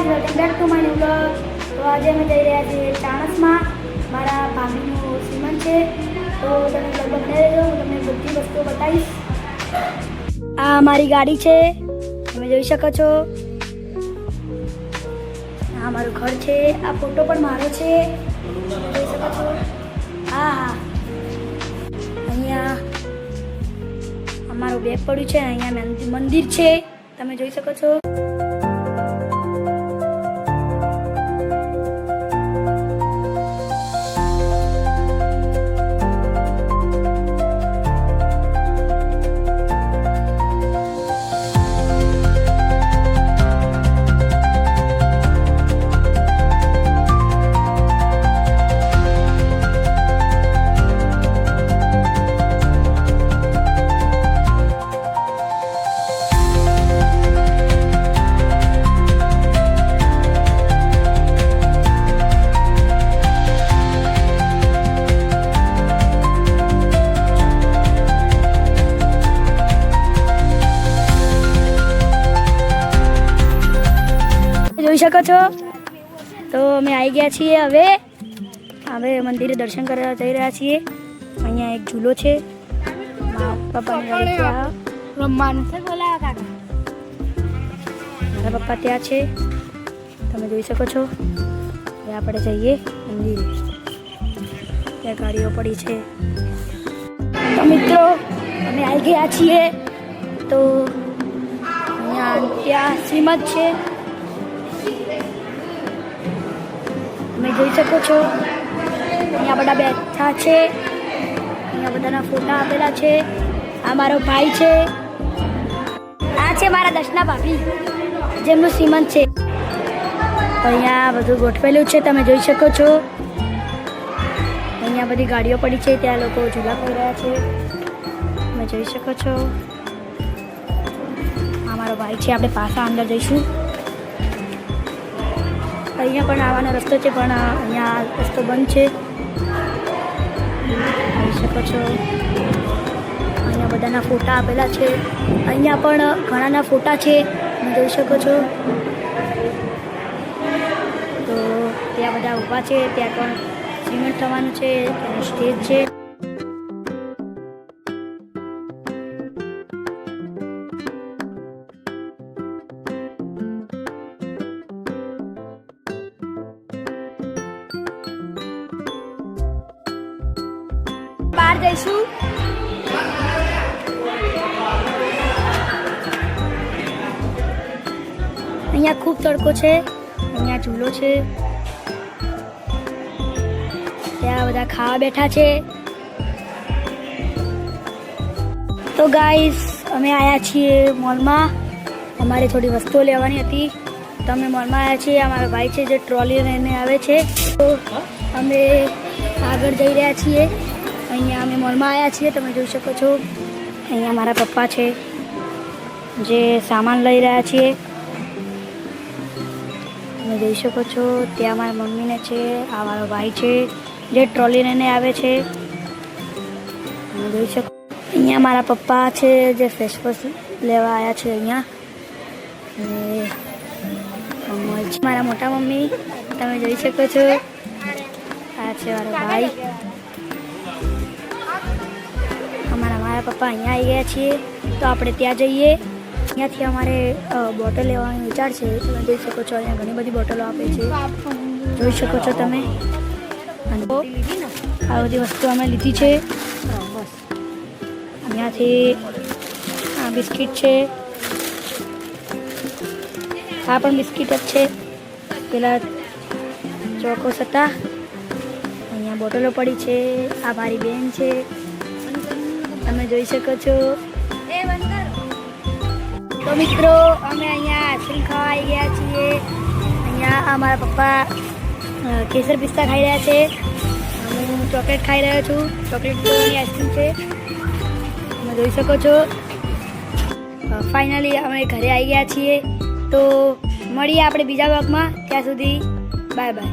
Guys, welcome back to my new blog. તો આજે અમે જઈ રહ્યા છીએ ચાણસમાં. મારા ભાભીનું શ્રીમંત છે, તો તમે બ્લોગ બનાવી રહેજો. હું તમને બધી વસ્તુઓ બતાવીશ. આ મારી ગાડી છે, તમે જોઈ શકો છો. આ મારું ઘર છે. આ ફોટો પણ મારો છે, જોઈ શકો છો. હા હા, અહીંયા અમારું બેગ પડ્યું છે. અહીંયા મંદિર છે, તમે જોઈ શકો છો. જોઈ શકો છો. તો અમે આવી ગયા છીએ. હવે મંદિરે દર્શન કરવા જઈ રહ્યા છીએ. અહીંયા એક ઝૂલો છે. રમવાનું છે. મારા પપ્પા ત્યાં છે, તમે જોઈ શકો છો. હવે આપણે જઈએ મંદિરે. ત્યાં ગાડીઓ પડી છે. તો મિત્રો, અમે આવી ગયા છીએ. તો અહીંયા ત્યાં શ્રીમદ છે, તમે જોઈ શકો છો. અહીંયા બધા બેઠા છે. અહીંયા બધાના ફોટા આપેલા છે. આ મારો ભાઈ છે. આ છે મારા દર્શના ભાભી, જેમનું શ્રીમંત છે. અહીંયા બધું ગોઠવેલું છે, તમે જોઈ શકો છો. અહીંયા બધી ગાડીઓ પડી છે. ત્યાં લોકો ઝૂલા કરી રહ્યા છે, તમે જોઈ શકો છો. આ મારો ભાઈ છે. આપણે પાછા અંદર જઈશું. અહીંયા પણ આવવાનો રસ્તો છે, પણ અહીંયા રસ્તો બંધ છે, જોઈ શકો છો. અહીંયા બધાના ફોટા આપેલા છે. અહીંયા પણ ઘણાના ફોટા છે, તમે જોઈ શકો છો. તો ત્યાં બધા ઊભા છે. ત્યાં પણ શ્રીમંત થવાનું છે. ત્યાં સ્ટેજ છે. બહાર જઈશું. અહીંયા ખૂબ તડકો છે. અહીંયા ઝૂલો છે. ત્યાં બધા ખાવા બેઠા છે. તો ગાઈસ, અમે આવ્યા છીએ મોલમાં. અમારે થોડી વસ્તુઓ લેવાની હતી, તો અમે મોલમાં આવ્યા છીએ. અમારા ભાઈ છે જે ટ્રોલી લઈને આવે છે. તો અમે આગળ જઈ રહ્યા છીએ. અહીંયા અમે મોલમાં આવ્યા છીએ, તમે જોઈ શકો છો. અહીંયા મારા પપ્પા છે, જે સામાન લઈ રહ્યા છીએ, તમે જોઈ શકો છો. ત્યાં મારા મમ્મીને છે. આ મારો ભાઈ છે, જે ટ્રોલી લઈને આવે છે, તમે જોઈ શકો. અહીંયા મારા પપ્પા છે, જે ફેસ વોશ લેવા આવ્યા છે. અહીંયા અને મારા મોટા મમ્મી, તમે જોઈ શકો છો. આ છે મારો ભાઈ. મારા પપ્પા અહીંયા આવી ગયા છીએ, તો આપણે ત્યાં જઈએ. અહીંયાથી અમારે બોટલ લેવાનો વિચાર છે, તમે જોઈ શકો છો. અહીંયા ઘણી બધી બોટલો આપે છે, જોઈ શકો છો તમે. અને આ બધી વસ્તુ અમે લીધી છે. અહીંયાથી આ બિસ્કિટ છે. આ પણ બિસ્કિટ જ છે. પેલા ચોકોસ હતા. અહીંયા બોટલો પડી છે. આ મારી બેન છે, તમે જોઈ શકો છો. તો મિત્રો, અમે અહીંયા આઈસ્ક્રીમ ખાવા આવી ગયા છીએ. અહીંયા મારા પપ્પા કેસર પિસ્તા ખાઈ રહ્યા છે. હું ચોકલેટ ખાઈ રહ્યો છું. ચોકલેટ ફ્લેવરની આઈસ્ક્રીમ છે, તમે જોઈ શકો છો. ફાઇનલી અમે ઘરે આવી ગયા છીએ. તો મળીએ આપણે બીજા બ્લોગમાં. ત્યાં સુધી બાય બાય.